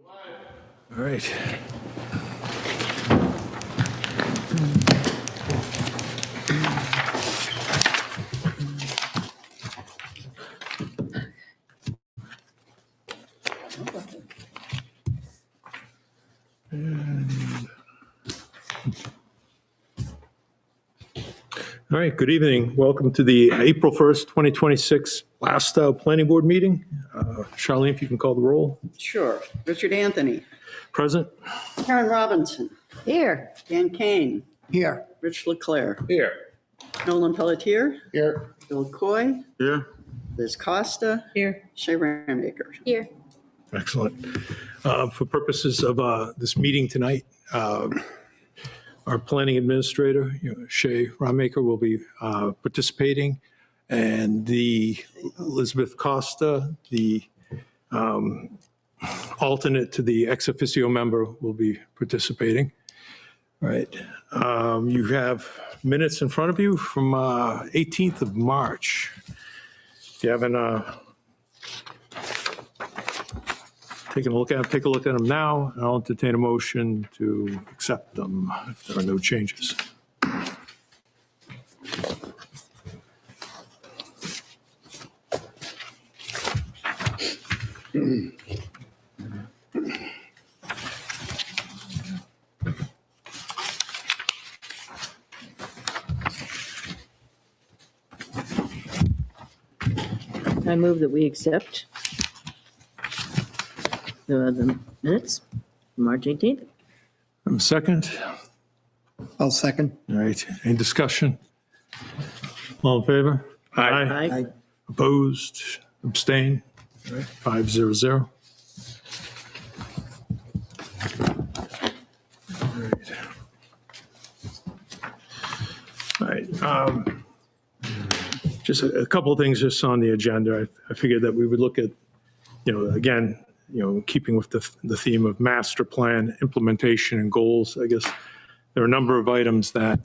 All right. All right, good evening. Welcome to the April 1st, 2026 Blastow Planning Board meeting. Charlene, if you can call the roll. Sure. Richard Anthony. Present. Karen Robinson. Here. Dan Kane. Here. Rich Leclerc. Here. Nolan Pelletier. Here. Bill Coy. Here. Liz Costa. Here. Shay Rammaker. Here. Excellent. For purposes of this meeting tonight, our planning administrator, Shay Rammaker, will be participating, and the Elizabeth Costa, the alternate to the ex officio member, will be participating. All right. You have minutes in front of you from 18th of March. If you haven't taken a look at them, take a look at them now, and I'll entertain a motion to accept them if there are no changes. I move that we accept the minutes, March 18th. Second. I'll second. All right. Any discussion? All in favor? Aye. Opposed? Abstain? All right. 5-0-0. All right. Just a couple of things just on the agenda. I figured that we would look at, again, keeping with the theme of master plan implementation and goals. I guess there are a number of items that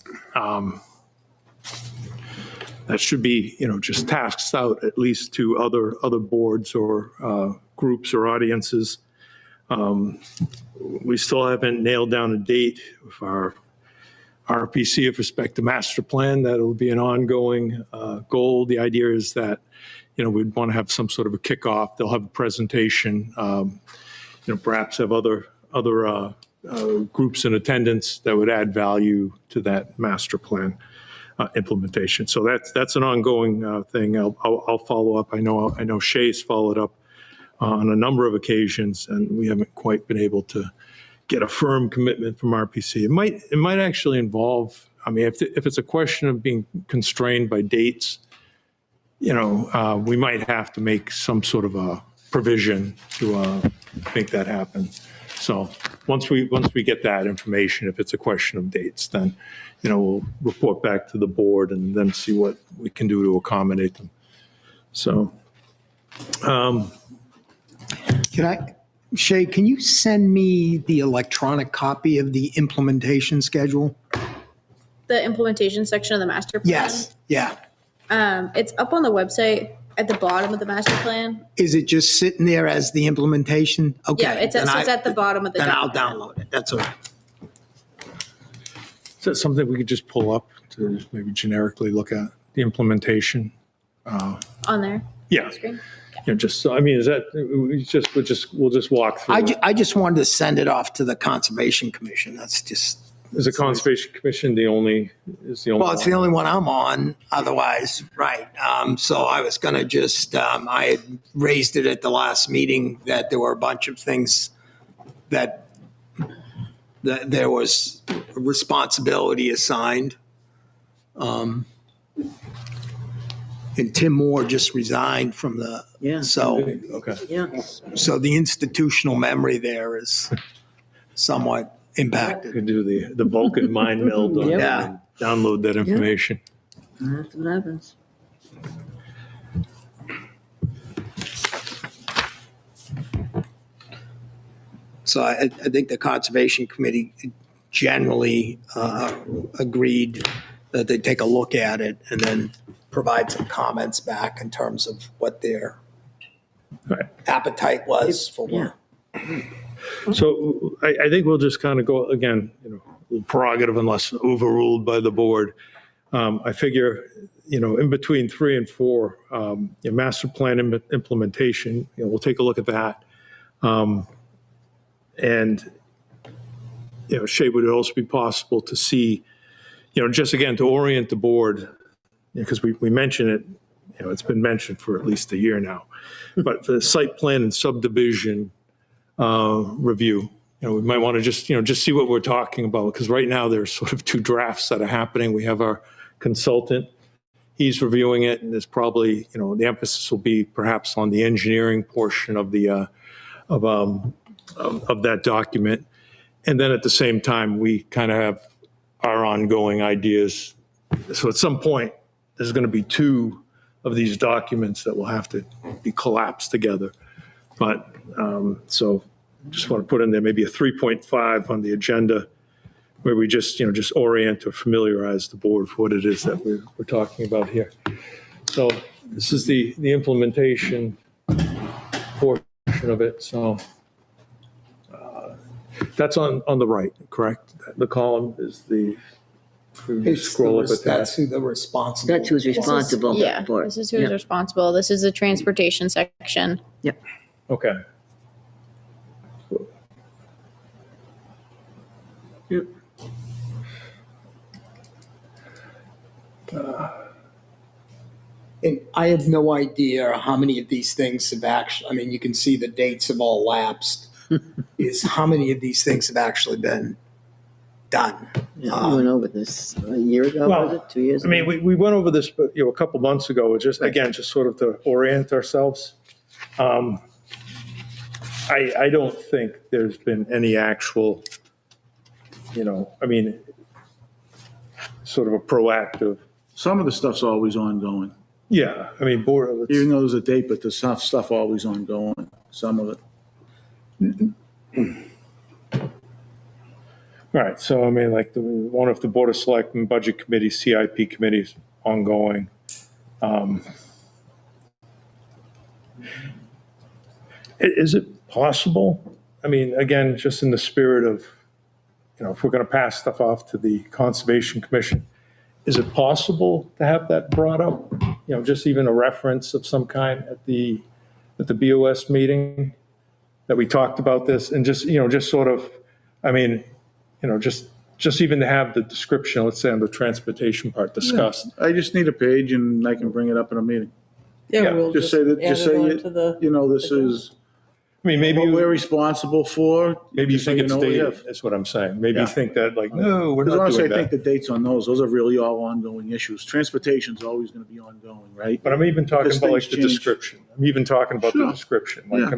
that should be, just tasks out at least to other boards or groups or audiences. We still haven't nailed down a date with our RPC with respect to master plan. That'll be an ongoing goal. The idea is that, we'd want to have some sort of a kickoff. They'll have a presentation, perhaps have other groups in attendance that would add value to that master plan implementation. So that's an ongoing thing. I'll follow up. I know Shay's followed up on a number of occasions, and we haven't quite been able to get a firm commitment from RPC. It might actually involve, if it's a question of being constrained by dates, we might have to make some sort of a provision to make that happen. So once we get that information, if it's a question of dates, then, we'll report back to the board and then see what we can do to accommodate them. So, Shay, can you send me the electronic copy of the implementation schedule? The implementation section of the master plan? Yes, yeah. It's up on the website at the bottom of the master plan. Is it just sitting there as the implementation? Okay. Yeah, it's at the bottom of the Then I'll document. download it. That's all right. is that something we could just pull up to maybe generically look at the implementation? On there. Yeah. Screen. Just, is that, we'll just walk through. I just wanted to send it off to the Conservation Commission. That's just, Is the Conservation Commission the only? well, it's the only one I'm on otherwise, right. So I was going to just, I had raised it at the last meeting that there were a bunch of things that there was responsibility assigned. And Tim Moore just resigned from the, Yeah. so Okay. Yeah. the institutional memory there is somewhat impacted. Could do the Vulcan mind meld on it Yeah. and download that information. That's what happens. So I think the Conservation Committee generally agreed that they'd take a look at it and then provide some comments back in terms of what their Right. appetite was for. Yeah. So I think we'll just kind of go, again, prerogative unless overruled by the board. I figure, in between 3 and 4, master plan implementation, we'll take a look at that. And, Shay, would it also be possible to see, just again, to orient the board, because we mention it, it's been mentioned for at least a year now, but the site plan and subdivision review, we might want to just see what we're talking about, because right now there's sort of 2 drafts that are happening. We have our consultant, he's reviewing it, and there's probably, the emphasis will be perhaps on the engineering portion of the of that document. And then at the same time, we kind of have our ongoing ideas. So at some point, there's going to be 2 of these documents that will have to be collapsed together. But so just want to put in there maybe a 3.5 on the agenda where we just orient or familiarize the board with what it is that we're talking about here. So this is the implementation portion of it. So that's on the right, correct? The column is the, scroll up at that. That's who the responsible. That's who's responsible Yeah, for it. this is who's Yeah. responsible. This is the transportation section. Okay. Yep. And I have no idea how many of these things have actually, I mean, you can see the dates have all lapsed. Is how many of these things have actually been done? Yeah, we went over this a year ago, Well, was it, 2 years I ago? mean, we went over this, a couple months ago, just sort of to orient ourselves. I don't think there's been any actual, sort of a proactive, Some of the stuff's always ongoing. board. Even though there's a date, but there's stuff always ongoing, some of it. Right, so like one of the Board of Selectmen, Budget Committee, CIP committees ongoing. Is it possible? Again, just in the spirit of, if we're going to pass stuff off to the Conservation Commission, is it possible to have that brought up? Just even a reference of some kind at the BOS meeting that we talked about this, and just sort of, just even to have the description, let's say on the transportation part discussed. I just need a page and I can bring it up in a meeting. Yeah, We'll Just say that, add just it say, on to the. this is Maybe what we're you, responsible for. maybe you just so think it's know we dated, have. is what I'm saying. Maybe you Yeah. think that no, we're Because not honestly, doing I think that. the dates on those are really all ongoing issues. Transportation's always going to be ongoing, right? But I'm even talking Because about like things the change. description. I'm even talking about the Sure. description. Yeah.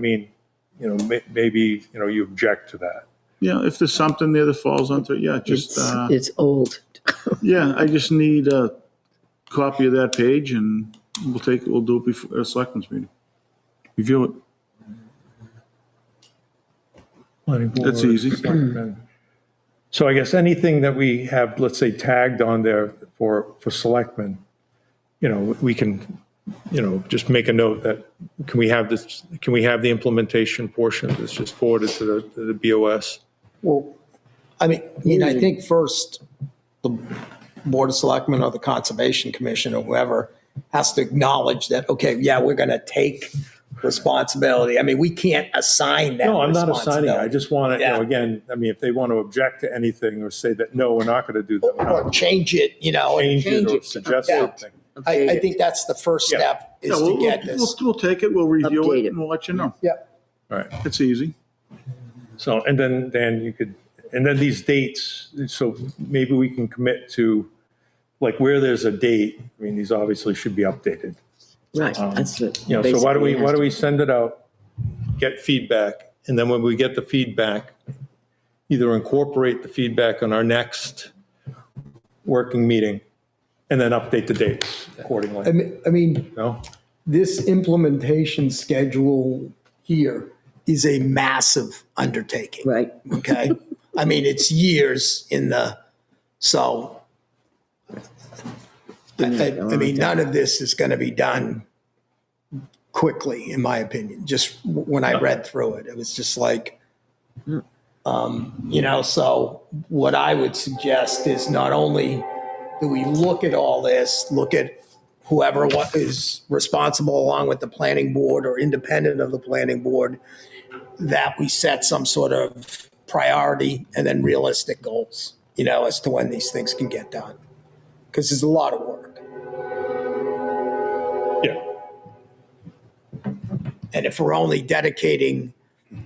Maybe, you object to that. Yeah, if there's something there that falls onto, yeah, just, It's old. yeah, I just need a copy of that page and we'll do it before a selectmen's meeting. Review it. That's easy. So I guess anything that we have, let's say, tagged on there for selectmen, we can, just make a note that, can we have the implementation portion of this just forwarded to the BOS? Well, I think first, the Board of Selectmen or the Conservation Commission or whoever has to acknowledge that, okay, yeah, we're going to take responsibility. We can't assign that No, I'm not assigning it. I responsibility. just want to, Yeah. again, if they want to object to anything or say that, no, we're not going to do that, we're Or not change it, and change it Change or it. suggest Yeah. something. I think that's the first Yeah. step, is Yeah, to get we'll, this. we'll take it, we'll review Update it, it. and we'll let you know. Yeah. All right. It's easy. So, and then these dates, so maybe we can commit to, like, where there's a date, these obviously should be updated. Right, that's what. So why basically do has we to- send it out, get feedback, and then when we get the feedback, either incorporate the feedback on our next working meeting, and then update the dates accordingly, no? This implementation schedule here is a massive undertaking. Right, Okay. It's years in so, none of this is going to be done quickly, in my opinion. Just when I read through it, it was just like, So what I would suggest is not only do we look at all this, look at whoever is responsible along with the planning board or independent of the planning board, that we set some sort of priority and then realistic goals, as to when these things can get done. Because there's a lot of work. Yeah. And if we're only dedicating,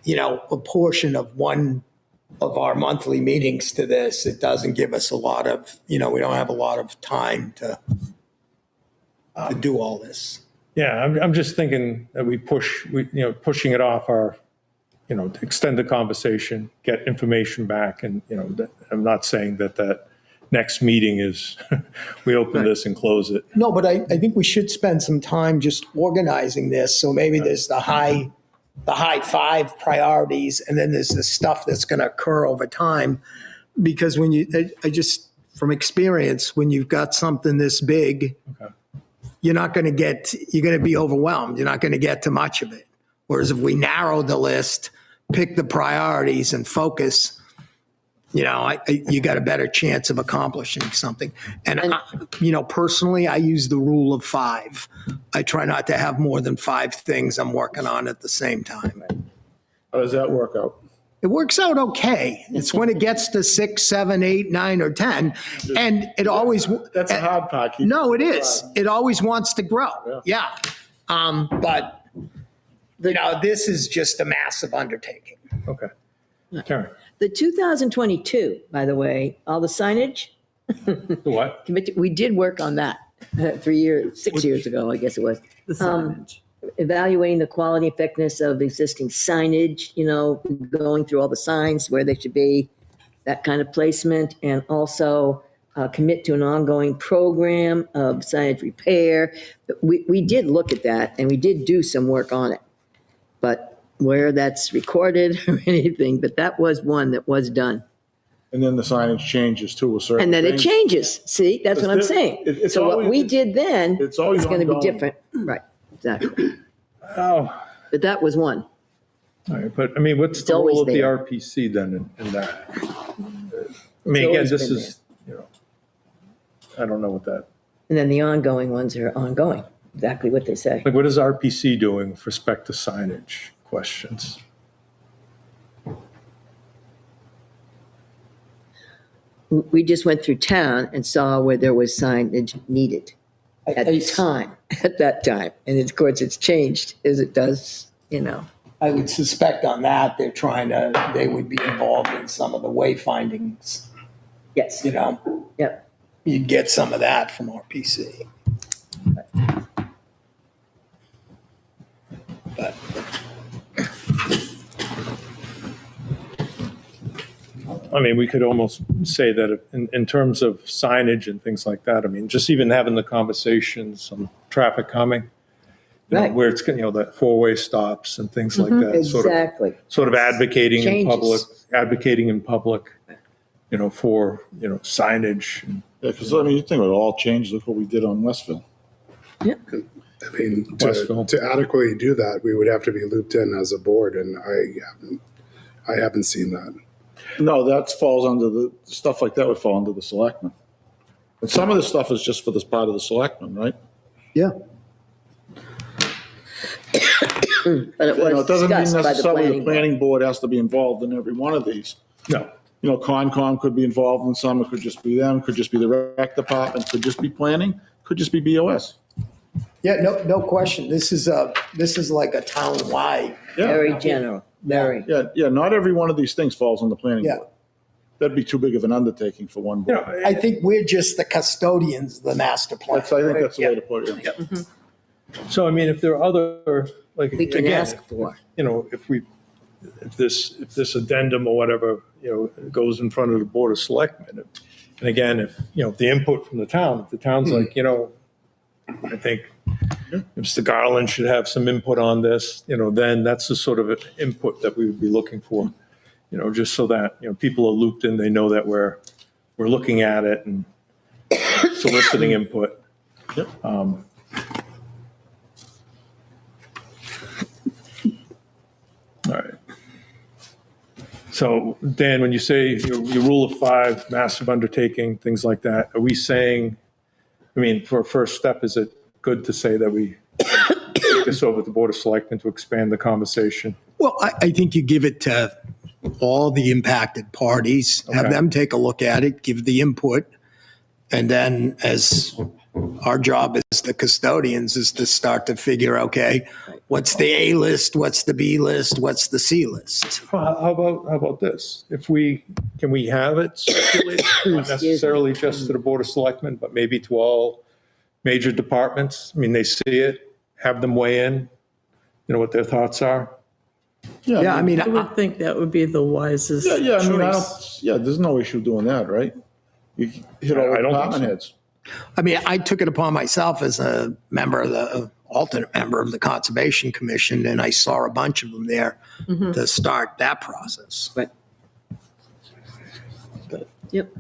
a portion of one of our monthly meetings to this, it doesn't give us a lot of, we don't have a lot of time to do all this. Yeah, I'm just thinking that pushing it off to extend the conversation, get information back. And, I'm not saying that next meeting is, we open this and close it. No, but I think we should spend some time just organizing this. So maybe there's the high 5 priorities, and then there's the stuff that's going to occur over time. Because from experience, when you've got something this big, Okay. you're going to be overwhelmed. You're not going to get to much of it. Whereas if we narrow the list, pick the priorities and focus, you got a better chance of accomplishing something. And personally, I use the rule of 5. I try not to have more than 5 things I'm working on at the same time. How does that work out? It works out okay. It's when it gets to 6, 7, 8, 9, or 10. And it always. That's a hard part. No, it is. It always wants to grow. Yeah. But, this is just a massive undertaking. Okay. Karen, The 2022, by the way, all the signage, the what? we did work on that 6 years ago, I guess it was. The signage. Evaluating the quality and effectiveness of existing signage, going through all the signs where they should be, that kind of placement, and also commit to an ongoing program of signage repair. We did look at that, and we did do some work on it. But where that's recorded or anything, but that was one that was done. And then the signage changes to a certain. And then it thing. changes. See, that's what I'm saying. It's So what always- we did then it's always is going to be ongoing. different. Right, exactly. Oh, But that was one. all right. But I mean, what's It's the role always of the there. RPC then in that? I mean, again, always this been is, I don't know what that, And then the ongoing ones are ongoing, exactly what they say. like, what is RPC doing with respect to signage questions? We just went through town and saw where there was signage needed at that time. And of course, it's changed as it does, I would suspect on that, they would be involved in some of the wayfindings, Yes. Yep. You'd get some of that from RPC. But I mean, we could almost say that in terms of signage and things like that, I mean, just even having the conversations, some traffic calming, Right. where it's, that 4-way stops and things like that, Exactly. sort of advocating in Changes. public, for, signage. Yeah, because you think about it, all changes. Look what we did on Westville. I mean, Westville. to adequately do that, we would have to be looped in as a board, and I haven't seen that. No, that falls under the stuff like that would fall under the selectmen. But some of the stuff is just for this part of the selectmen, right? yeah, But it It was doesn't mean discussed by the necessarily the planning board. planning board has to be involved in every one of these. No, Concom could be involved in some. It could just be them. Could just be the rec department. Could just be planning. Could just be BOS. yeah, no question. This is like a town-wide. Yeah, Very general, very. yeah. Not every one of these things falls on the planning Yeah. board. That'd be too big of an undertaking for one board. I think we're just the custodians of the master plan. I think that's the way to put it. Yeah. so I mean, if there are other, like, We can again, ask for. if this addendum or whatever, goes in front of the Board of Selectmen, and again, if the input from the town, if the town's like, I think Mr. Garland should have some input on this, then that's the sort of input that we would be looking for, just so that, people are looped in, they know that we're looking at it and soliciting input. Yep. All right. So Dan, when you say your rule of five, massive undertaking, things like that, are we saying, I mean, for a first step, is it good to say that we take this over to the Board of Selectmen to expand the conversation? Well, I think you give it to all the impacted parties, have Okay. them take a look at it, give the input. And then as our job as the custodians is to start to figure, okay, what's the A list, what's the B list, what's the C list? How about this? Can we have it circulated, not necessarily just to the Board of Selectmen, but maybe to all major departments? I mean, they see it, have them weigh in, what their thoughts are. Yeah, I mean, I would think that would be the wisest Yeah, I mean, choice. there's no issue doing that, right? You hit all I the don't think department so. heads. I took it upon myself as a member of the alternate member of the Conservation Commission, and I saw a bunch of them there to start that process. Right. Yep.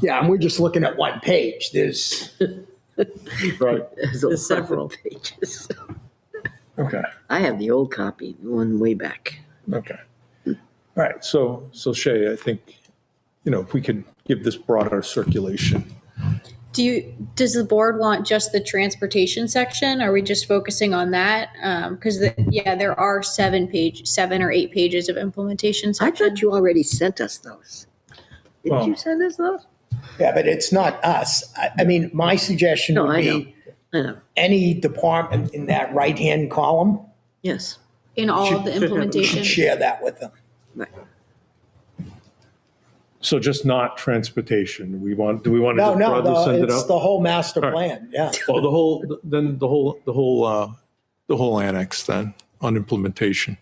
Yeah, and we're just looking at one page. There's, Right. There's There's several several. pages. Okay, I have the old copy, the one way back. okay. All right, so Shay, I think, if we could give this broader circulation. Does the board want just the transportation section? Are we just focusing on that? Because there are 7 or 8 pages of implementation I section. thought you already sent us those. Did Well- you send us those? yeah, but it's not us. I mean, my suggestion No, would I know. be I know, any department in that right-hand column yes. In all of the should implementation. share that with them. Right. So just not transportation. Do we want to No, just broadly send it it's out? the whole master All right. plan, yeah. Well, the whole annex then on implementation.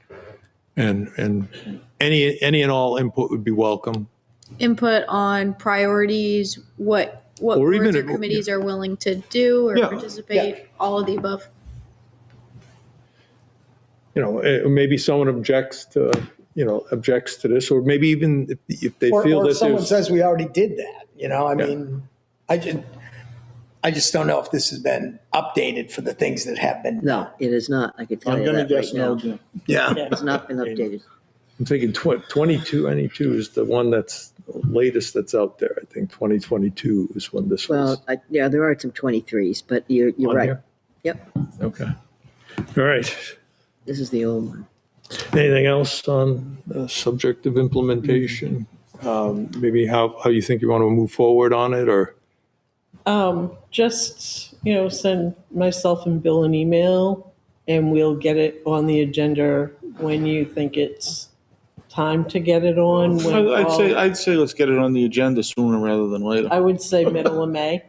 And any and all input would be welcome. Input on priorities, what Or boards even or if- committees are willing to do or Yeah. participate, all of the above. Maybe someone objects to this, or maybe even if they feel Or that someone there's. says we already did that, I Yeah. mean, I just don't know if this has been updated for the things that have been. No, it is not. I could tell I'm you gonna that right guess no, now. Jim. Yeah. It's not been updated. I'm thinking 2292 is the one that's latest that's out there. I think 2022 is when this was. Well, yeah, there are some 23s, but you're on right. here. Yep, Okay. All right. this is the old one. Anything else on the subject of implementation? Maybe how you think you want to move forward on it, or? Just, send myself and Bill an email and we'll get it on the agenda when you think it's time to get it on. when I'd say let's get it on the agenda sooner rather than later. I would say middle of May,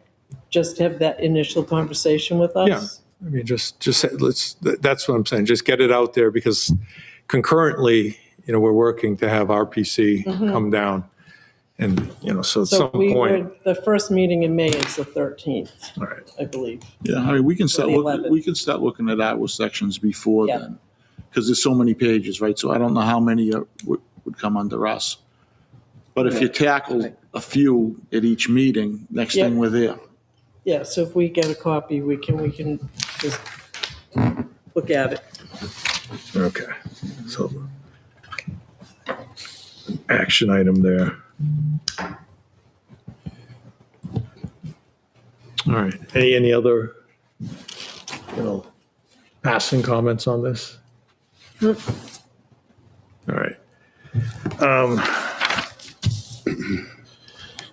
just have that initial conversation with us. Yeah. I mean, just that's what I'm saying. Just get it out there because concurrently, we're working to have RPC come down. And, so at So some point, the first meeting in May is the 13th, all right. I believe. Yeah, I mean, we can start The looking, 11th. we can start looking at our sections before Yeah. then. Because there's so many pages, right? So I don't know how many would come under us. But if you tackle a few at each meeting, next thing Yeah. we're there. Yeah, so if we get a copy, we can just look at it. Okay. So action item there. All right. Any other, passing comments on this? All right.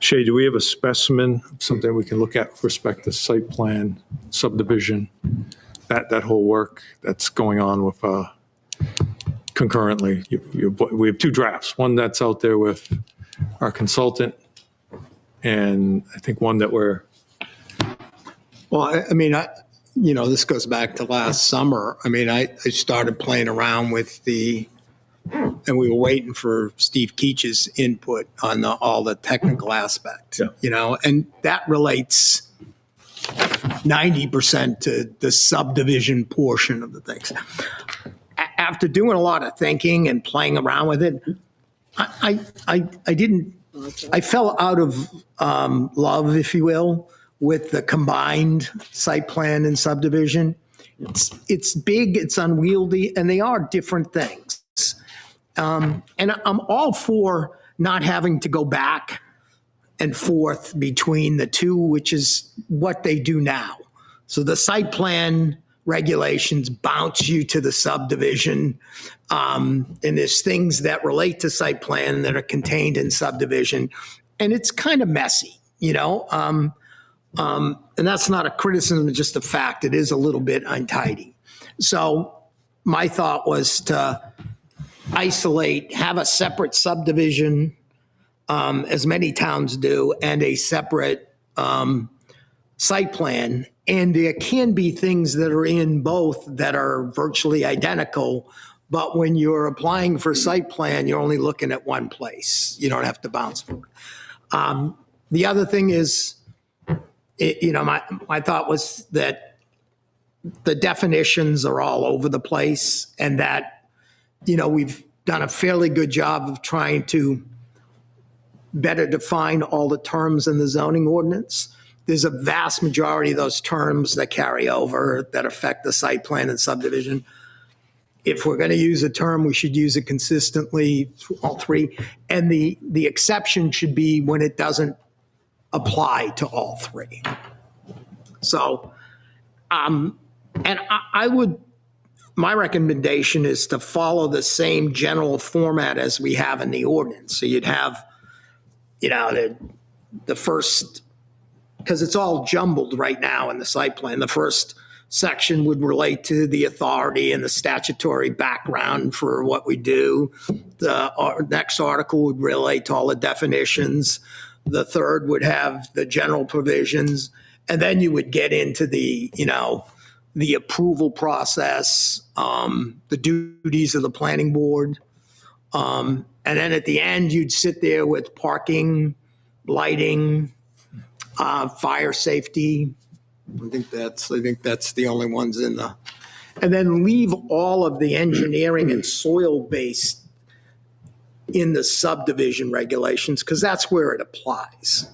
Shay, do we have a specimen, something we can look at with respect to site plan, subdivision, that whole work that's going on with, concurrently? We have 2 drafts, one that's out there with our consultant, and I think one that we're, Well, I mean, this goes back to last summer. I mean, I started playing around with and we were waiting for Steve Keach's input on all the technical aspects, and that relates 90% to the subdivision portion of the things. After doing a lot of thinking and playing around with it, I fell out of love, if you will, with the combined site plan and subdivision. It's big, it's unwieldy, and they are different things. And I'm all for not having to go back and forth between the two, which is what they do now. So the site plan regulations bounce you to the subdivision. And there's things that relate to site plan that are contained in subdivision. And it's kind of messy, you know? And that's not a criticism, it's just a fact. It is a little bit untidy. So my thought was to isolate, have a separate subdivision, as many towns do, and a separate site plan. And there can be things that are in both that are virtually identical, but when you're applying for site plan, you're only looking at one place. You don't have to bounce forward. The other thing is, my thought was that the definitions are all over the place, and that, we've done a fairly good job of trying to better define all the terms in the zoning ordinance. There's a vast majority of those terms that carry over that affect the site plan and subdivision. If we're going to use a term, we should use it consistently through all three. And the exception should be when it doesn't apply to all three. So, my recommendation is to follow the same general format as we have in the ordinance. So you'd have, the first, because it's all jumbled right now in the site plan. The first section would relate to the authority and the statutory background for what we do. The next article would relate to all the definitions. The third would have the general provisions. And then you would get into the approval process, the duties of the planning board. And then at the end, you'd sit there with parking, lighting, fire safety. I think that's the only ones in the, and then leave all of the engineering and soil based in the subdivision regulations, because that's where it applies.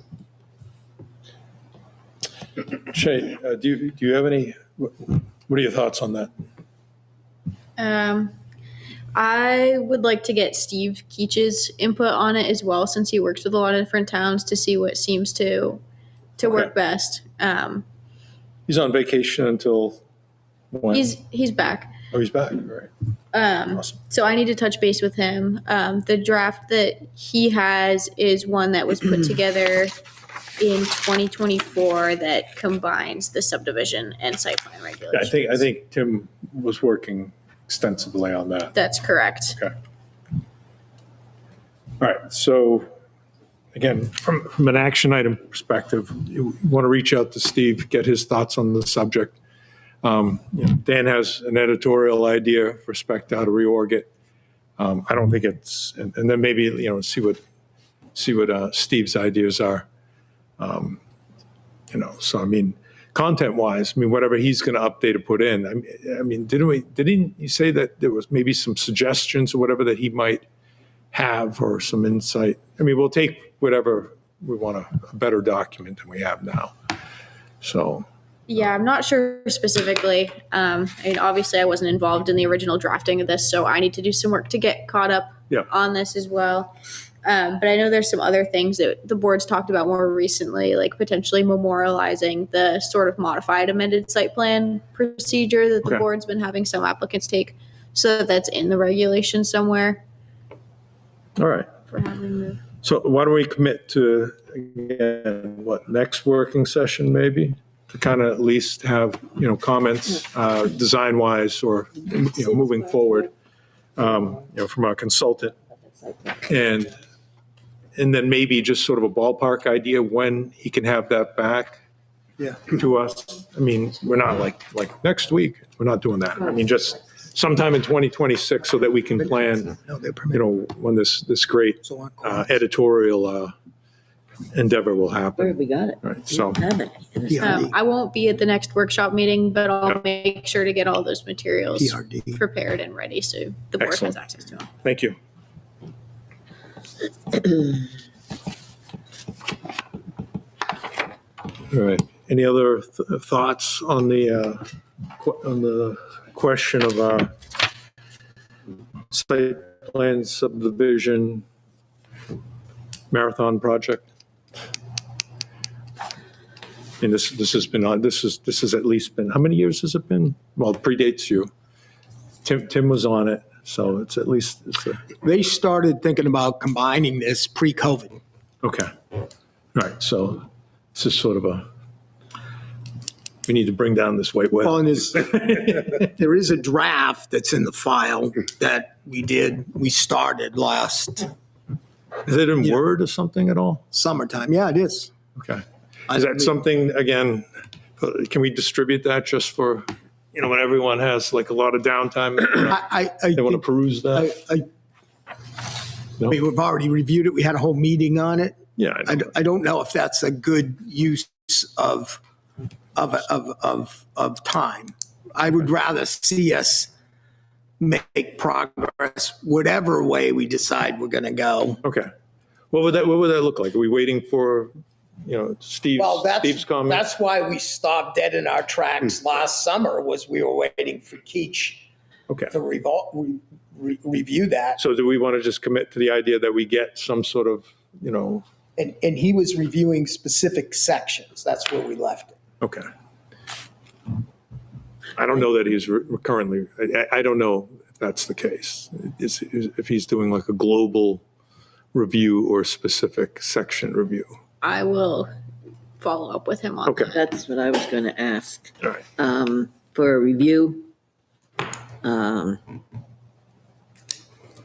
Shay, do you have any, what are your thoughts on that? I would like to get Steve Keach's input on it as well, since he works with a lot of different towns, to see what seems to work best. He's on vacation until when? He's back. Oh, he's back, right. Awesome. So I need to touch base with him. The draft that he has is one that was put together in 2024 that combines the subdivision and site plan regulations. I think Tim was working extensively on that. That's correct. Okay. All right. So again, from an action item perspective, you want to reach out to Steve, get his thoughts on the subject. Dan has an editorial idea with respect to how to reorg it. I don't think it's, and then maybe, see what Steve's ideas are. So I mean, content-wise, whatever he's going to update or put in. I mean, didn't you say that there was maybe some suggestions or whatever that he might have, or some insight? I mean, we'll take whatever we want, a better document than we have now. So. Yeah, I'm not sure specifically. Obviously I wasn't involved in the original drafting of this, so I need to do some work to get caught up on this as well. But I know there's some other things that the board's talked about more recently, like potentially memorializing the sort of modified amended site plan procedure that the board's been having some applicants take, so that that's in the regulation somewhere. All right. For having the. So why don't we commit to, again, next working session maybe? To kind of at least have, comments, design-wise, or, moving forward, from our consultant. And then maybe just sort of a ballpark idea when he can have that back to us. I mean, we're not like next week. We're not doing that. I mean, just sometime in 2026 so that we can plan, when this great editorial endeavor will Where happen. have we got it? Right, so. We don't have it. I won't be at the next workshop meeting, but I'll make sure to get all those materials PRD. prepared and ready so the board Excellent. has access to them. Thank you. All right. Any other thoughts on the question of site Plan Subdivision Marathon Project. And this has been on, this has at least been, how many years has it been? Well, it predates you. Tim was on it, so it's at least, They started thinking about combining this pre-COVID. okay. Right, so this is sort of we need to bring down this white Well, whale. and there is a draft that's in the file that we started last Is it in Word or something at all? summertime. Yeah, it is. Okay. Is that something, again, can we distribute that just for, when everyone has like a lot of downtime? I They want to think- peruse that? No? we've already reviewed it. We had a whole meeting on it. Yeah. I know. I don't know if that's a good use of time. I would rather see us make progress, whatever way we decide we're going to go. Okay. What would that look like? Are we waiting for, Steve's comment? That's why we stopped dead in our tracks last summer, was we were waiting for Keach Okay. to review that. So do we want to just commit to the idea that we get some sort of, And he was reviewing specific sections. That's where we left it. okay. I don't know that he's currently, I don't know if that's the case. If he's doing like a global review or specific section review. I will follow up with him on Okay. that. That's what I was going to ask. All right. For a review,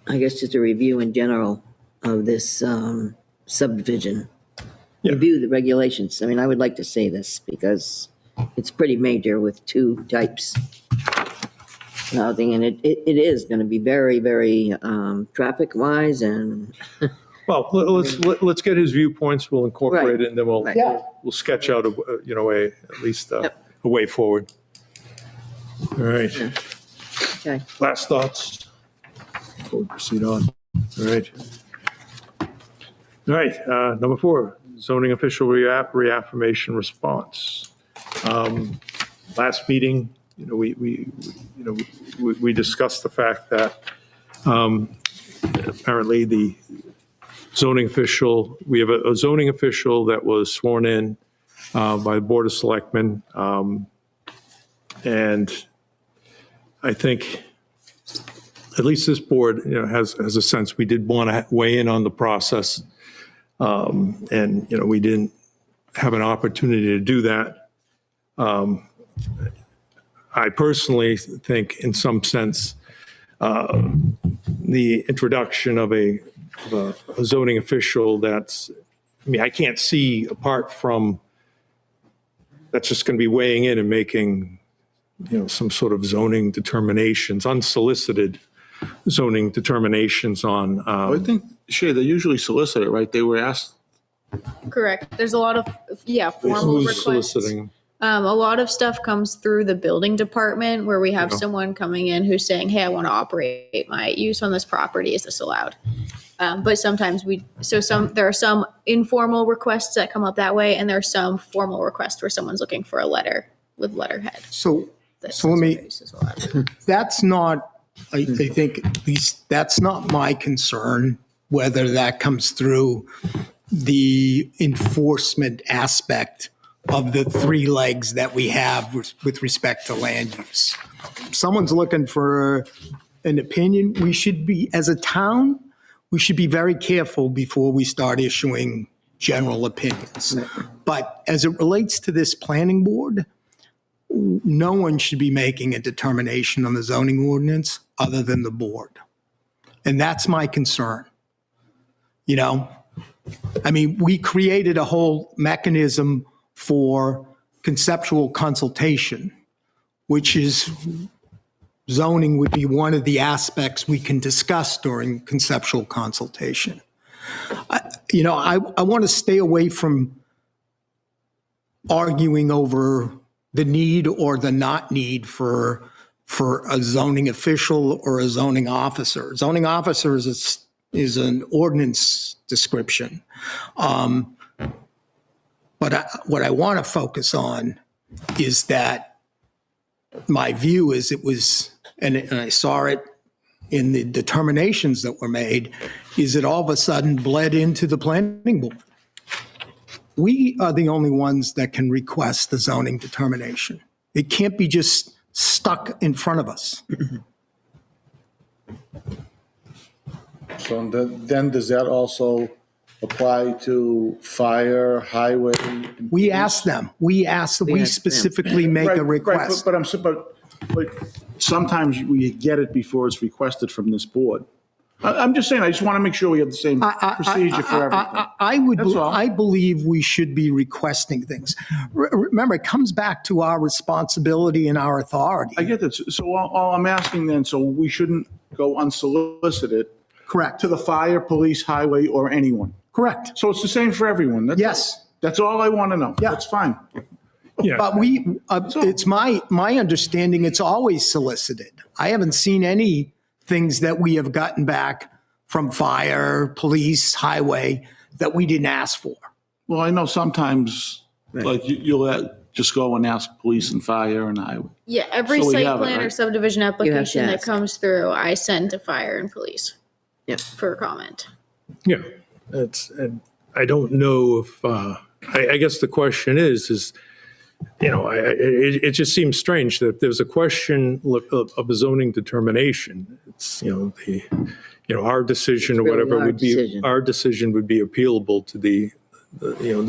I guess just a review in general of this subdivision. Yeah. Review the regulations. I mean, I would like to say this because it's pretty major with two types of housing, and it is going to be very, very traffic wise and Well, let's get his viewpoints. We'll incorporate it, and then we'll Right. Yeah. we'll sketch out at least a way forward. All right. okay. Last thoughts before we proceed on. All right. All right. Number 4, zoning official reaffirmation response. Last meeting, we discussed the fact that apparently the zoning official, we have a zoning official that was sworn in by the Board of Selectmen. And I think at least this board, has a sense we did want to weigh in on the process. And, we didn't have an opportunity to do that. I personally think in some sense, the introduction of a zoning official I can't see apart from that's just going to be weighing in and making, some sort of zoning determinations, unsolicited zoning determinations on. I think, Shay, they usually solicit it, right? They were asked. Correct. There's a lot of, formal Who's requests. soliciting? A lot of stuff comes through the building department where we have someone coming in who's saying, hey, I want to operate my use on this property. Is this allowed? But sometimes there are some informal requests that come up that way, and there are some formal requests where someone's looking for a letter with letterhead. So that So let says me- what use is allowed. that's not, I think, at least that's not my concern, whether that comes through the enforcement aspect of the 3 legs that we have with respect to land use. If someone's looking for an opinion, we should be, as a town, we should be very careful before we start issuing general opinions. But as it relates to this planning board, no one should be making a determination on the zoning ordinance other than the board. And that's my concern. We created a whole mechanism for conceptual consultation, which is zoning would be one of the aspects we can discuss during conceptual consultation. I want to stay away from arguing over the need or the not need for a zoning official or a zoning officer. Zoning officer is an ordinance description. But what I want to focus on is that my view is it was, and I saw it in the determinations that were made is it all of a sudden bled into the planning board. We are the only ones that can request the zoning determination. It can't be just stuck in front of us. So then does that also apply to fire, highway? and We police? ask them, we ask them. specifically make Right, a right, request. But sometimes we get it before it's requested from this board. I'm just saying, I just want to make sure we have the same procedure for everything. That's all. I believe we should be requesting things. Remember, it comes back to our responsibility and our authority. I get that. So all I'm asking then, so we shouldn't go unsolicited Correct, to the fire, police, highway, or anyone. correct. So it's the same for everyone. Yes. That's all I want to know. Yeah. That's fine. Yeah. But it's my understanding it's always solicited. I haven't seen any things that we have gotten back from fire, police, highway that we didn't ask for. Well, I know sometimes, like, you'll just go and ask police and fire and highway. Yeah, every So we site have it, plan or right? subdivision application that ask. comes through, I send to fire and police Yep. for a comment. Yeah, and I don't know if, I guess the question is, it just seems strange that if there's a question of a zoning determination, it's, our decision or really whatever our would be, decision. our decision would be appealable to the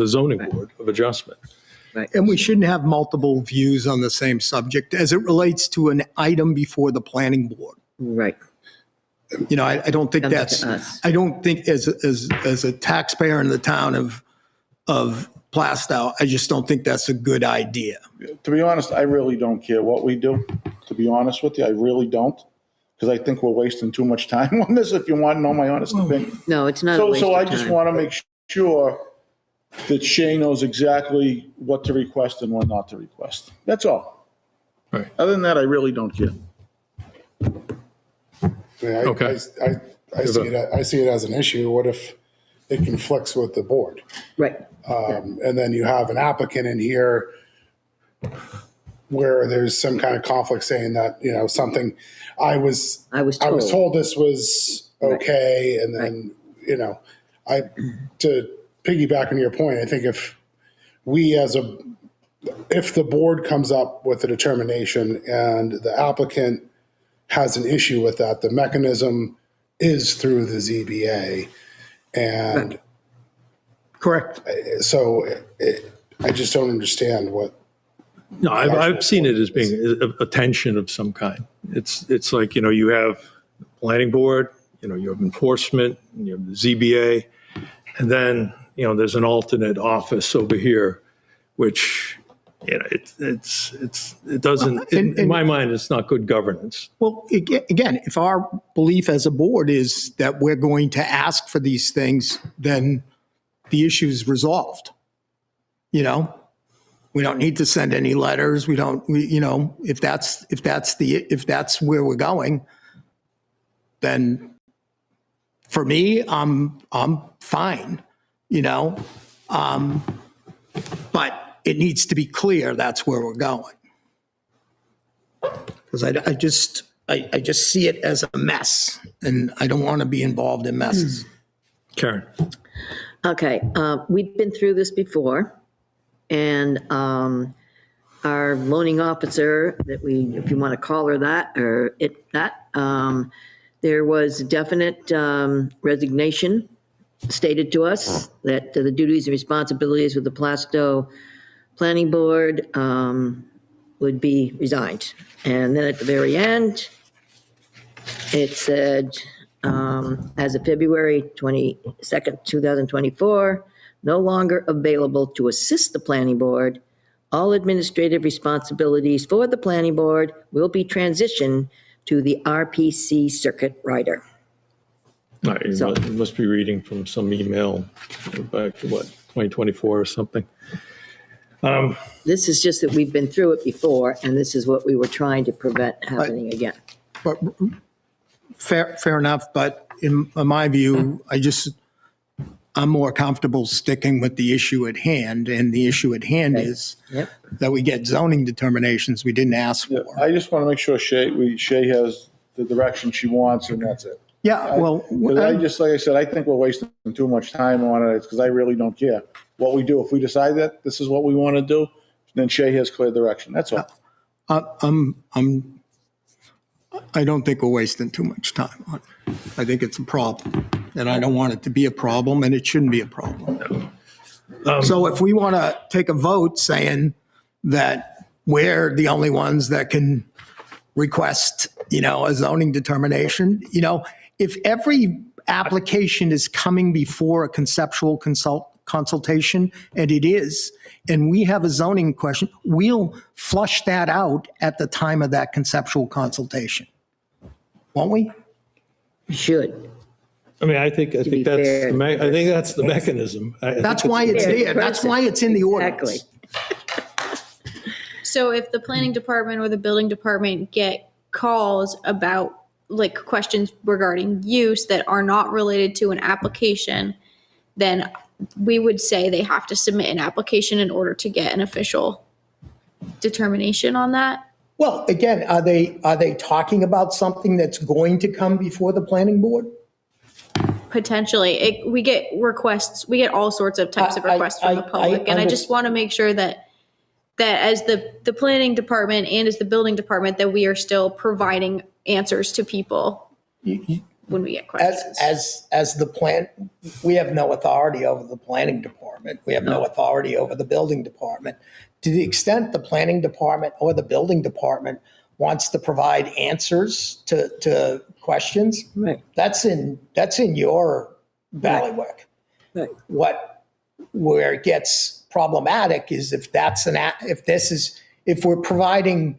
zoning board of adjustment. Right. And we shouldn't have multiple views on the same subject as it relates to an item before the planning board. Right. I don't think Comes to that's, us. I don't think as a taxpayer in the town of Plastow, I just don't think that's a good idea. To be honest, I really don't care what we do. To be honest with you, I really don't. Because I think we're wasting too much time on this, if you want to know my honest opinion. No, it's not a waste So of I just time. want to make sure that Shay knows exactly what to request and what not to request. That's all. Right. Other than that, I really don't care. Okay. I see it as an issue. What if it conflicts with the board? Right. And then you have an applicant in here where there's some kind of conflict saying that, something I was told this was okay. And then, to piggyback on your point, I think if the board comes up with a determination and the applicant has an issue with that, the mechanism is through the ZBA. And Correct. so I just don't understand what. No, I've seen it as being a tension of some kind. It's like, you have the planning board, you have enforcement, and you have the ZBA, and then, there's an alternate office over here, which, it doesn't, in my mind, it's not good governance. Well, again, if our belief as a board is that we're going to ask for these things, then the issue's resolved. We don't need to send any letters. If that's where we're going, then for me, I'm fine, but it needs to be clear that's where we're going. Because I just see it as a mess, and I don't want to be involved in messes. Karen? Okay, we've been through this before, and our loaning officer, if you want to call her that, there was definite resignation stated to us that the duties and responsibilities with the Plastow Planning Board would be resigned. And then at the very end, it said, as of February 22nd, 2024, no longer available to assist the planning board. All administrative responsibilities for the planning board will be transitioned to the RPC circuit rider. You must be reading from some email back to 2024 or something. This is just that we've been through it before, and this is what we were trying to prevent happening again. But fair enough, but in my view, I'm more comfortable sticking with the issue at hand, and the issue at hand is Yep. that we get zoning determinations we didn't ask for. I just want to make sure Shay has the direction she wants, and that's it. Yeah, well, 'Cause I just, like I said, I think we're wasting too much time on it, because I really don't care what we do. If we decide that this is what we want to do, then Shay has clear direction, that's all. I don't think we're wasting too much time on it. I think it's a problem, and I don't want it to be a problem, and it shouldn't be a problem. So if we want to take a vote saying that we're the only ones that can request, a zoning determination, if every application is coming before a conceptual consultation, and it is, and we have a zoning question, we'll flush that out at the time of that conceptual consultation. Won't we? Should. I mean, I think be that's, fair. I think that's the mechanism. I think That's why it's fair to there. the That's person. why it's in the ordinance. So if the planning department or the building department get calls about like questions regarding use that are not related to an application, then we would say they have to submit an application in order to get an official determination on that. Well, again, are they talking about something that's going to come before the planning board? Potentially, we get requests, we get all sorts of types of requests from the public, and I just want to make sure that as the planning department and as the building department, that we are still providing answers to people when we get questions. As the plan, we have no authority over the planning department. We have no authority over the building department. To the extent the planning department or the building department wants to provide answers to questions, Right. that's in your bailiwick. Right. Where it gets problematic is if we're providing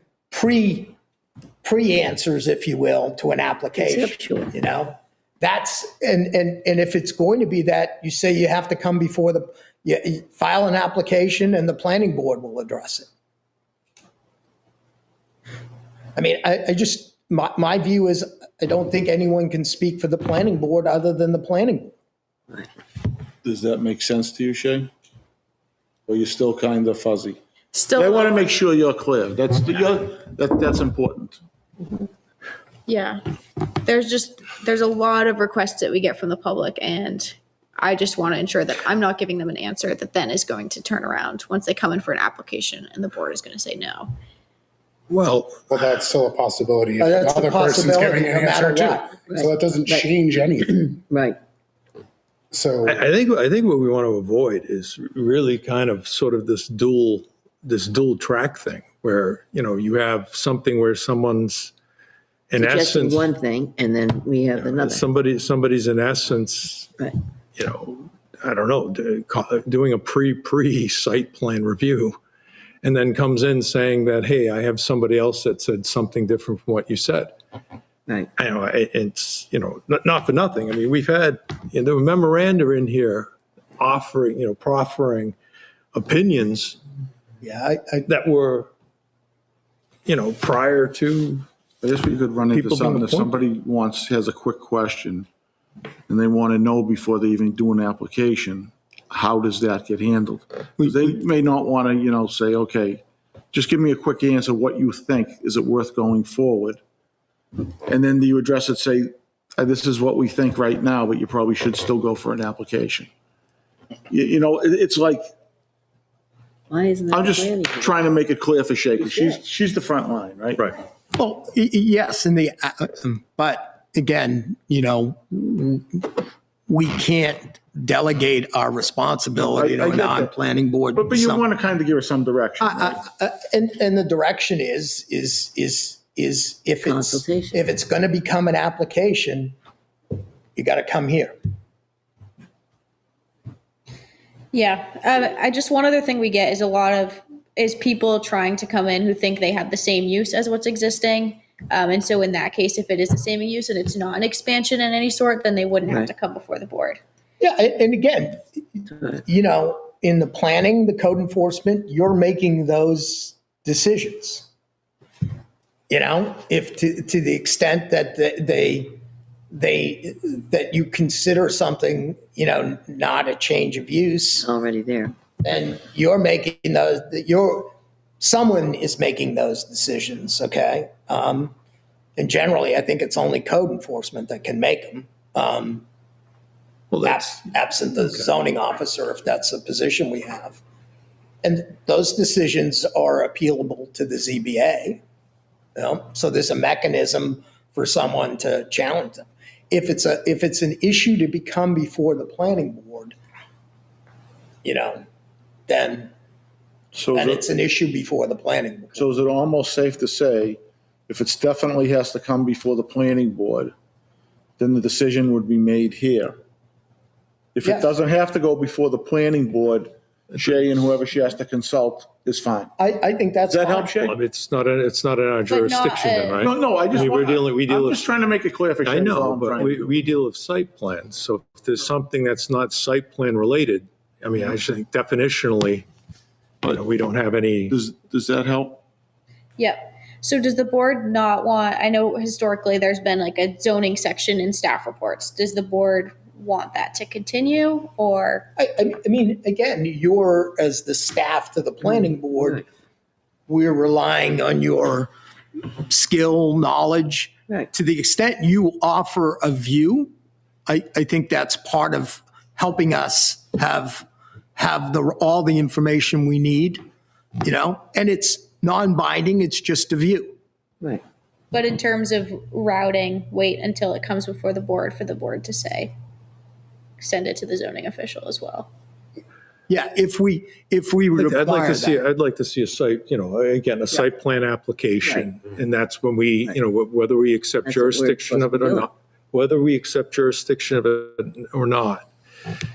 pre-answers, if you will, to an application, Conceptual. that's, and if it's going to be that, you say you have to come before you file an application and the planning board will address it. I mean, my view is, I don't think anyone can speak for the planning board other than the planning board. Does that make sense to you, Shay? Or you're still kind of fuzzy? I Still, want to make sure you're clear. That's important. yeah, there's a lot of requests that we get from the public, and I just want to ensure that I'm not giving them an answer that then is going to turn around once they come in for an application and the board is going to say no. Well, Well, that's still a possibility. If That's a another person's possibility, giving an no matter answer what. too. So that doesn't change anything. Right. So I think what we want to avoid is really kind of sort of this dual track thing where, you have something where someone's in Suggesting essence, one thing, and then we have another. somebody's in essence, Right. I don't know, doing a pre site plan review, and then comes in saying that, hey, I have somebody else that said something different from what you said. Right. I know it's, not for nothing. I mean, we've had the memoranda in here offering, proffering opinions Yeah, that were, prior to. I guess we could run into People something, being if somebody has a quick question and they want to know before they even do an application, how does that get handled? 'Cause they may not want to, say, okay, just give me a quick answer, what you think, is it worth going forward? And then you address it, say, this is what we think right now, but you probably should still go for an application. It's like, Why isn't that I'm just planning board? trying to make it clear for Shay, 'cause she's the front line, right? Right. well, yes, but again, we can't delegate our responsibility I to a get that. non-planning board. But you want to kind of give her some direction, right? And the direction is if Consultation. it's going to become an application, you got to come here. Yeah, I just one other thing we get is people trying to come in who think they have the same use as what's existing. And so in that case, if it is the same use and it's not an expansion in any sort, then they wouldn't have Right. to come before the board. Yeah, and again, in the planning, the code enforcement, you're making those decisions. If to the extent that that you consider something, not a change of use, Already there. then you're making someone is making those decisions. Okay. And generally, I think it's only code enforcement that can make them. Well, that's, Absent the zoning officer, if that's a position we have. And those decisions are appealable to the ZBA. So there's a mechanism for someone to challenge them. If it's an issue to become before the planning board, then So is it's it, an issue before the planning board. so is it almost safe to say, if it's definitely has to come before the planning board, then the decision would be made here? If it Yes. doesn't have to go before the planning board, Shay and whoever she has to consult is fine. I think that's Does that fine. help, Shay? I mean, it's not in our jurisdiction then, right? No, I just mean, want, we deal I'm with- just trying to make it clear for Shay. I that's all know, I'm but trying to do. we deal with site plans. So if there's something that's not site plan related, I mean, I just think definitionally, we don't have any. Does that help? Yep. So does the board not want, I know historically there's been like a zoning section in staff reports. Does the board want that to continue or? I mean, again, you're, as the staff to the planning board, we're relying on your skill, knowledge. Right. To the extent you offer a view, I think that's part of helping us have all the information we need, and it's non-binding, it's just a view. Right. But in terms of routing, wait until it comes before the board for the board to say, send it to the zoning official as well. Yeah, if we require I'd like to see, that. I'd like to see a site, again, a site plan application. And that's when we, whether we accept That's what we're jurisdiction of it or supposed to do. not, whether we accept jurisdiction of it or not,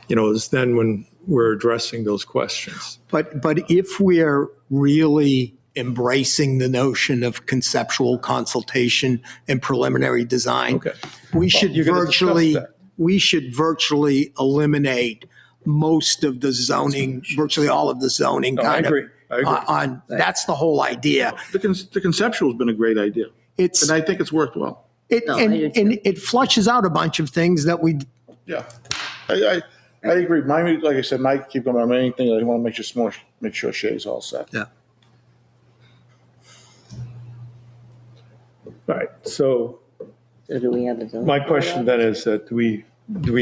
is then when we're addressing those questions. But if we're really embracing the notion of conceptual consultation and preliminary design, Okay. we should you're gonna discuss that. virtually eliminate most of the zoning, virtually all of the zoning No, I kind agree. of. I agree. That's the whole idea. The conceptual's been a great idea, It's and I think it's worked well. No, I do too. and it flushes out a bunch of things that we. Yeah, I agree. Like I said, Mike, keep going. My main thing, I want to make sure Shay's all set. Yeah. All right. So So do we have a zoning? my question then is that do we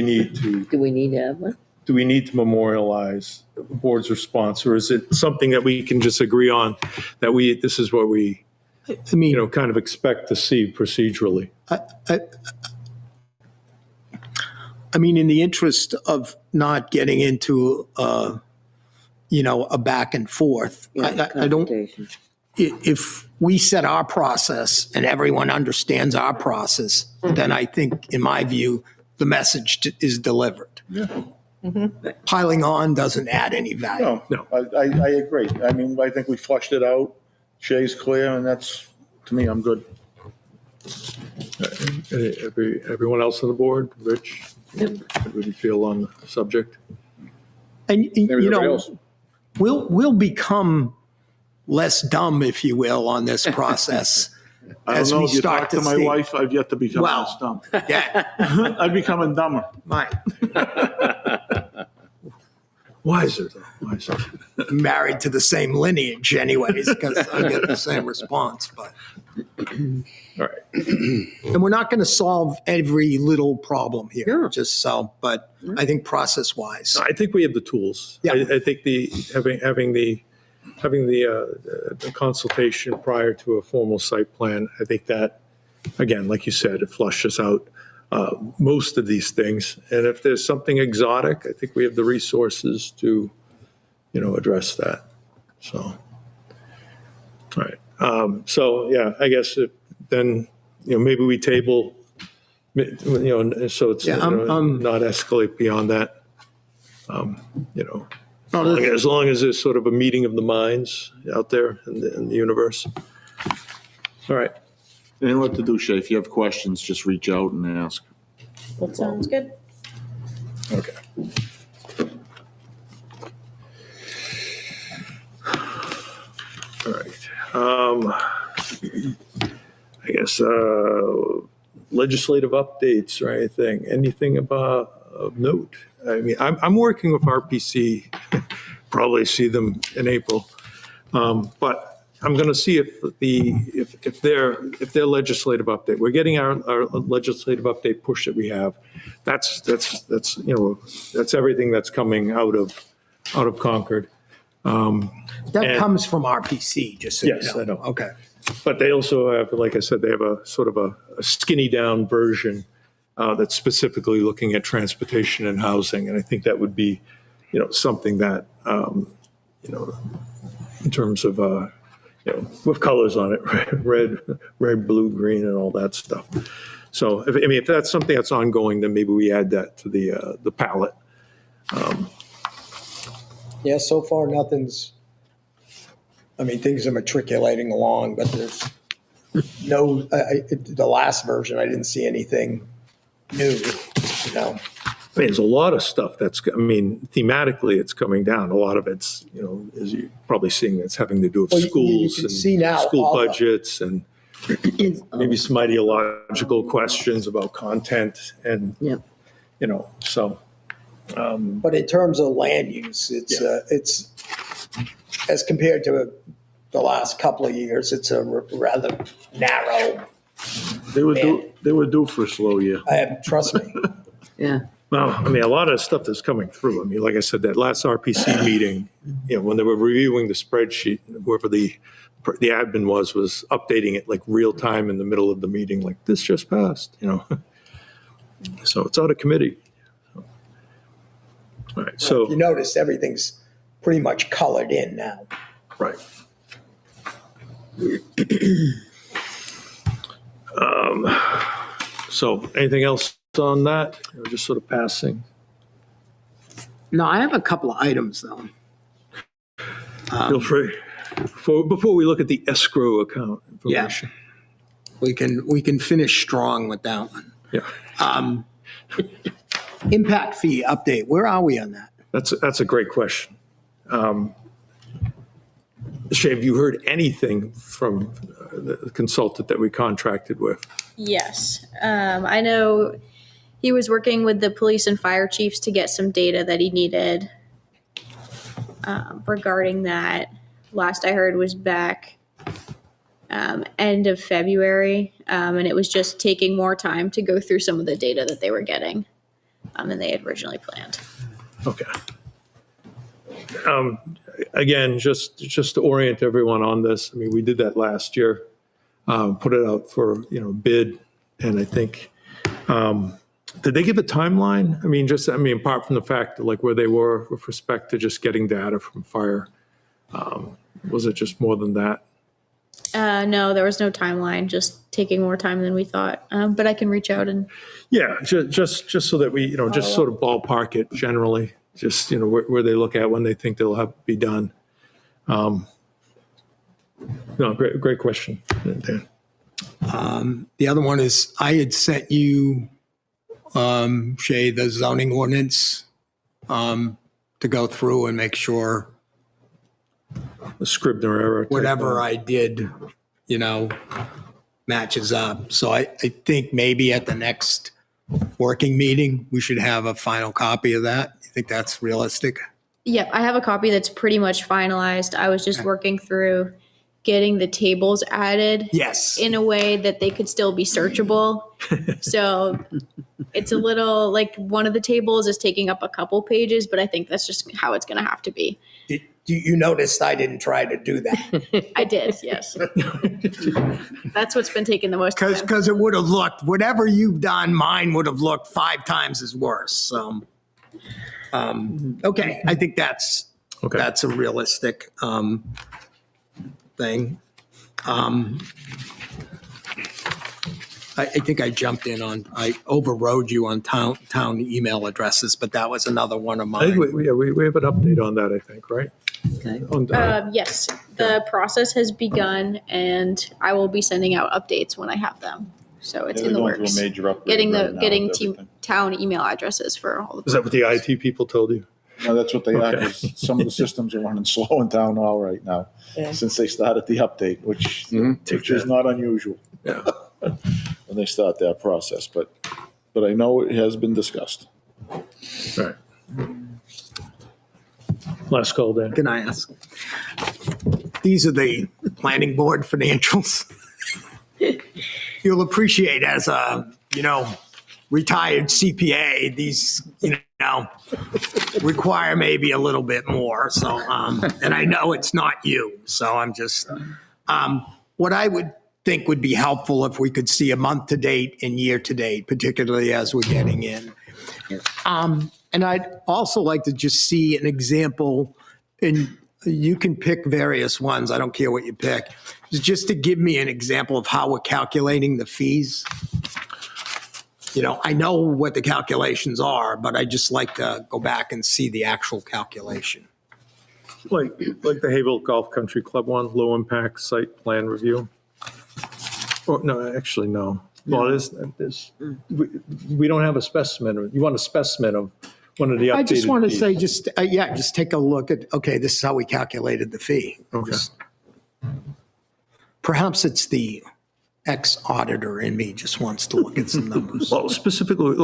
need to Do we need to have one? do we need to memorialize the board's response, or is it something that we can just agree on that this is what we, I mean, kind of expect to see procedurally? I mean, in the interest of not getting into, a back and forth, I don't, Consultation. if we set our process and everyone understands our process, then I think, in my view, the message is delivered. Piling on doesn't add any value. No. I agree. I mean, I think we flushed it out. Shay's clear, and that's, to me, I'm good. Everyone else on the board, Rich, how do you feel on the subject? And, Everybody else? we'll become less dumb, if you will, on this process. I don't as know, we if you start talk to to my see. wife, I've yet to become Well. less dumb. Yeah, I'm becoming dumber. right. Wiser, though, wiser. Married to the same lineage anyways, because I get the same response, but. All right. And we're not going to solve every little problem here, Sure. just so, but I think process-wise. I think we have the tools. Yeah. I think having the consultation prior to a formal site plan, I think that, again, like you said, it flushes out most of these things. And if there's something exotic, I think we have the resources to, address that. So, all right. So, yeah, I guess then, maybe we table, so it's Yeah, I'm- not escalate beyond that. No, As long as there's sort of a meeting of the minds out there in the universe. All right. And what to do, Shay, if you have questions, just reach out and ask. That sounds good. Okay. All right. I guess legislative updates or anything of note. I mean, I'm working with RPC, probably see them in April. But I'm going to see if their legislative update, we're getting our legislative update push that we have. That's everything that's coming out of Concord. That And- comes from RPC, just so you know. Yes, I know. Okay. But they also have, like I said, they have a sort of a skinny down version that's specifically looking at transportation and housing. And I think that would be, something that, in terms of, with colors on it, red, blue, green, and all that stuff. So, if that's something that's ongoing, then maybe we add that to the palette. Yeah, so far, nothing's, things are matriculating along, but there's no, the last version, I didn't see anything new, There's a lot of stuff thematically it's coming down. A lot of it's, as you're probably seeing, that's having to do with Well, you schools can and see now school all the- budgets and maybe some ideological questions about content and, Yep. So. But in terms of land use, it's, as compared to the last couple of years, it's a rather narrow, They were due for a slow year. trust me. Yeah. Well, a lot of stuff that's coming through. Like I said, that last RPC meeting, when they were reviewing the spreadsheet, whoever the admin was updating it like real time in the middle of the meeting, like this just passed, So it's out of committee. All right, If so, you notice, everything's pretty much colored in now. right. So anything else on that? Or just sort of passing? No, I have a couple of items, though. Feel free. Before we look at the escrow account Yeah. information. We can finish strong with that one. Yeah. Impact fee update, where are we on that? That's a great question. Shay, have you heard anything from the consultant that we contracted with? Yes. I know he was working with the police and fire chiefs to get some data that he needed regarding that. Last I heard was back end of February, and it was just taking more time to go through some of the data that they were getting than they had originally planned. Okay. Again, just to orient everyone on this, we did that last year, put it out for, bid, and I think, did they give a timeline? Apart from the fact that like where they were with respect to just getting data from fire, was it just more than that? No, there was no timeline, just taking more time than we thought. But I can reach out and Yeah, just so that we, just sort of ballpark it generally, just, where they look at when they think they'll have to be done. No, great question, Dan. The other one is, I had sent you, Shay, the zoning ordinance to go through and make sure The Scribner error. type whatever of- I did, matches up. So I think maybe at the next working meeting, we should have a final copy of that. You think that's realistic? Yep, I have a copy that's pretty much finalized. I was just working through getting the tables added Yes. in a way that they could still be searchable. So it's a little like one of the tables is taking up a couple pages, but I think that's just how it's going to have to be. You noticed I didn't try to do that. I did, yes. That's what's been taking the most time. Because it would have looked, whatever you've done, mine would have looked 5 times as worse. Okay, I think that's Okay. a realistic thing. I think I jumped in on, I overrode you on town email addresses, but that was another one of I think mine. we have an update on that, I think, right? Okay. On, Yes, the process has begun, and I will be sending out updates when I have them. So it's in the works. Getting town email addresses for all the. Is that what the IT people told you? No, that's what they are, Okay. 'cause some of the systems are running slow in town hall right now, Yeah. since they started the update, which is not unusual Yeah. when they start that process, but I know it has been discussed. Right. Last call, Dan. Can I ask? These are the planning board financials. You'll appreciate as a, retired CPA, these, require maybe a little bit more. So, and I know it's not you. So I'm just, what I would think would be helpful if we could see a month to date and year to date, particularly as we're getting in. And I'd also like to just see an example, and you can pick various ones. I don't care what you pick. Just to give me an example of how we're calculating the fees. I know what the calculations are, but I just like to go back and see the actual calculation. Like the Havel Golf Country Club one, low impact site plan review. Or no, actually, no. Well, it is, we don't have a specimen. You want a specimen of one of the updated I just want to fees. say, just take a look at, okay, this is how we calculated the fee. Okay. Perhaps it's the ex-auditor in me just wants to look at some numbers. Well, specifically,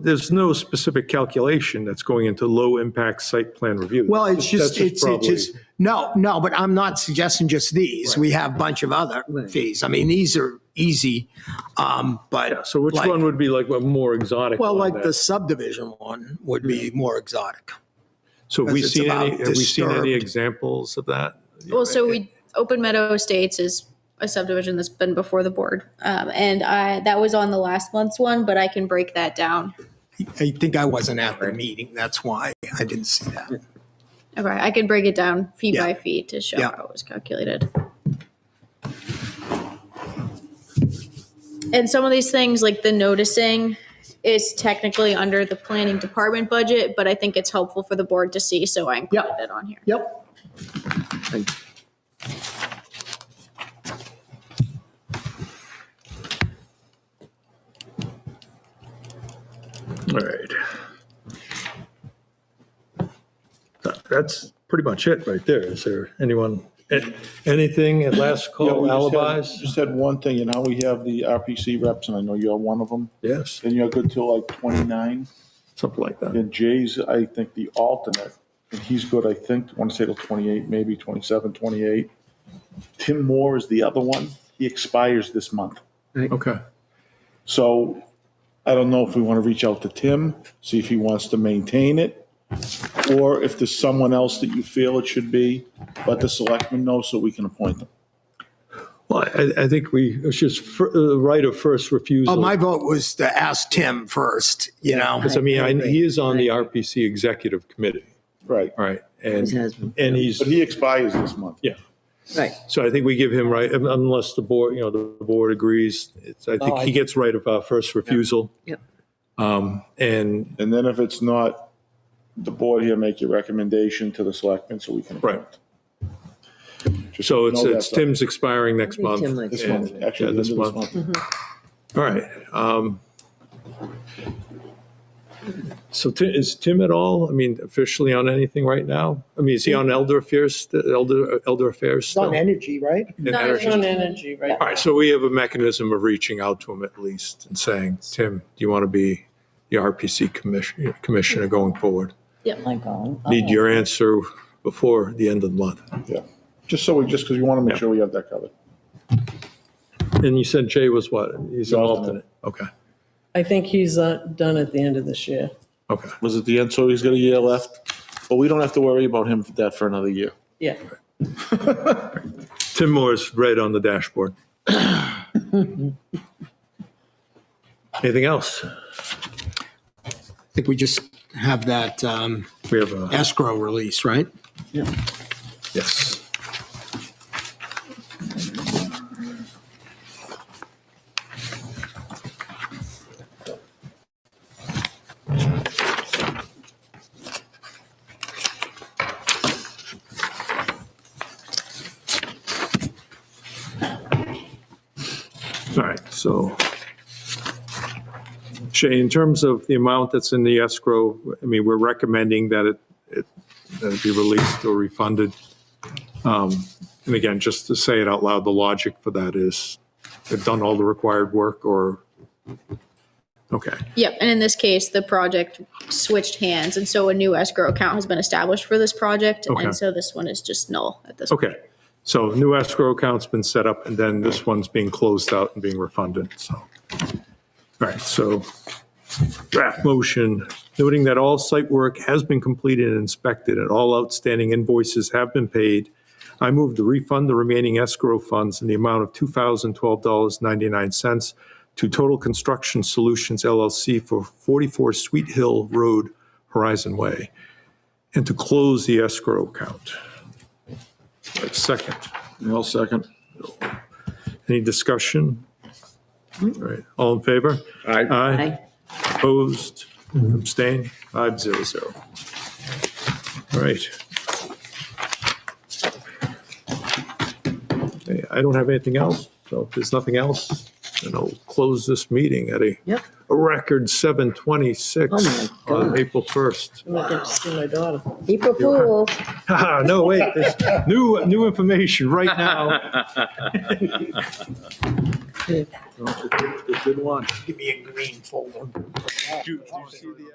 there's no specific calculation that's going into low impact site plan review. Well, That's probably- no, but I'm not suggesting just these. We have a bunch of other fees. I mean, these are easy, but. So which one would be like a more exotic? Well, one like that- the subdivision one would be more exotic. So have we because it's seen about any, have we seen any disturbed. examples of that? Well, so Open Meadow Estates is a subdivision that's been before the board. And that was on the last month's one, but I can break that down. I think I wasn't at the meeting. That's why I didn't see that. Okay, I can break it down fee Yeah. by fee to show Yeah. how it was calculated. And some of these things, like the noticing, is technically under the planning department budget, but I think it's helpful for the board to see, so I included it on here. Yep. All right. That's pretty much it right there. Is there anything at last Yeah, call, we alibis? Just had one thing, and now we have the RPC reps, and I know you're one of them. Yes, And you're good till like 29. something like that. And Jay's, I think, the alternate, and he's good, I think, I want to say till 28, maybe 27, 28. Tim Moore is the other one. He expires this month. Okay. So I don't know if we want to reach out to Tim, see if he wants to maintain it, or if there's someone else that you feel it should be, let the selectmen know so we can appoint them. Well, I think it's just right of first refusal. Oh, my vote was to ask Tim first, Because I mean, he is on the RPC executive committee, Right. right? His husband. And he's, But he expires this month. yeah. Right. So I think we give him right, unless the board, the board agrees. I think he gets right of first refusal. Yep. And And then if it's not, the board here make your recommendation to the selectmen so we can appoint. Right. So it's know that's Tim's expiring next month. Tim likes This Yeah. month, Yeah, actually, this this month. month. All right. So is Tim at all, I mean, officially on anything right now? I mean, is he on Elder Affairs, Elder Affairs It's still? on energy, right? In No, energy? On energy, right? All right, so we have a mechanism of reaching out to him at least and saying, Tim, do you want to be the RPC commissioner going forward? Need your answer before the end of the month. Yeah. Just because we want to make sure we have that covered. And you said Jay was what? He's an Alternate. alternate. Okay, I think he's done at the end of this year. okay. Was it the end, so he's got a year left? But we don't have to worry about him for that for another year. Yeah. Tim Moore's red on the dashboard. Anything else? I think we just have that We have a, escrow release, right? yes. All right, so Shay, in terms of the amount that's in the escrow, I mean, we're recommending that it be released or refunded. And again, just to say it out loud, the logic for that is they've done all the required work or, okay, Yep, and in this case, the project switched hands, and so a new escrow account has been established for this project, Okay. and so this one is just null at this point. okay. So new escrow account's been set up, and then this one's being closed out and being refunded, so. All right, so draft motion, noting that all site work has been completed and inspected and all outstanding invoices have been paid. I move to refund the remaining escrow funds in the amount of $2,012.99 to Total Construction Solutions LLC for 44 Sweet Hill Road, Horizon Way, and to close the escrow account. Second. I'll second. Any discussion? All right, all in favor? Aye. Aye. Opposed? Abstained? 5-0-0. All right. Okay, I don't have anything else, so if there's nothing else, then I'll close this meeting at a Yep. record 7:26 Oh my on God. April 1st. I'm not going to see my daughter. April Fool. Ah, no, wait, there's new information right now. Good one. Give me a green folder. Do you see the,